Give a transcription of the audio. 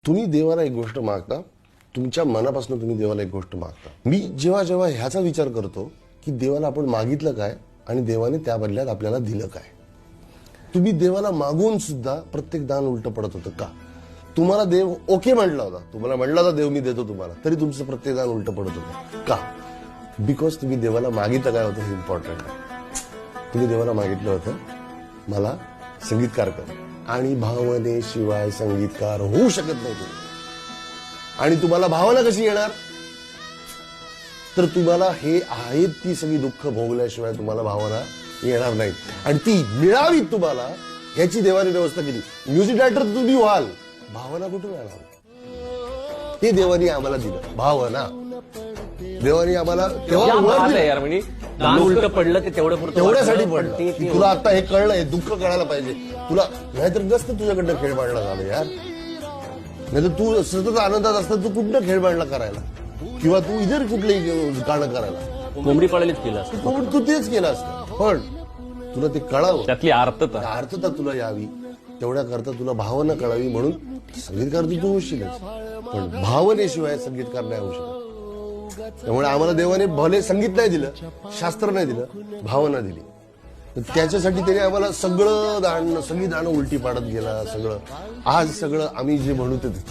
तुम्ही देवाला एक गोष्ट मागता, तुमच्या मनापासून तुम्ही देवाला एक गोष्ट मागता. मी जेव्हा जेव्हा ह्याचा विचार करतो की देवाला आपण मागितलं काय आणि देवाने त्या बदल्यात आपल्याला दिलं काय. तुम्ही देवाला मागून सुद्धा प्रत्येक दान उलटं पडत होतं का? तुम्हाला देव ओके म्हटला होता, तुम्हाला म्हटला होता देव मी देतो तुम्हाला, तरी तुमचं प्रत्येक दान उलटं पडत होतं का? बिकॉज तुम्ही देवाला मागितलं काय होतं हे इम्पॉर्टंट आहे. तुम्ही देवाला मागितलं होतं मला संगीतकार कर, आणि भावनेशिवाय संगीतकार होऊ शकत नाही तुम्ही. आणि तुम्हाला भावना कशी येणार? तर तुम्हाला हे आहेत ती सगळी दुःख भोगल्याशिवाय तुम्हाला भावना येणार नाही. आणि ती मिळावी तुम्हाला याची देवाने व्यवस्था केली. म्युझिक डायरेक्टर तुम्ही व्हाल, भावना कुठून येणार? ते देवानी आम्हाला दिलं, भावना. देवानी आम्हाला यार म्हणजे दान उलट पडलं ते तेवढ्यासाठी पडलं की तुला आता हे कळलं, हे दुःख कळायला पाहिजे तुला. नाहीतर नसतं तुझ्याकडनं खेळ मांडला झालं यार. नाहीतर तू सतत आनंदात असतं, तू कुठनं खेळ मांडला करायला, किंवा तू इतर कुठलंही गाणं करायला. कोंबडी पाळलीच केलं असतं, तू तेच केलं असतं. पण तुला ते कळावं, त्यातली अर्थता तुला यावी, तेवढ्या करता तुला भावना कळावी. म्हणून संगीतकार तू होशीलच, पण भावनेशिवाय संगीतकार नाही होऊ शकत. त्यामुळे आम्हाला देवाने भले संगीत नाही दिलं, शास्त्र नाही दिलं, भावना दिली. त्याच्यासाठी त्याने आम्हाला सगळं दान, सगळी दानं उलटी पाडत गेला. सगळं आज सगळं आम्ही जे म्हणू ते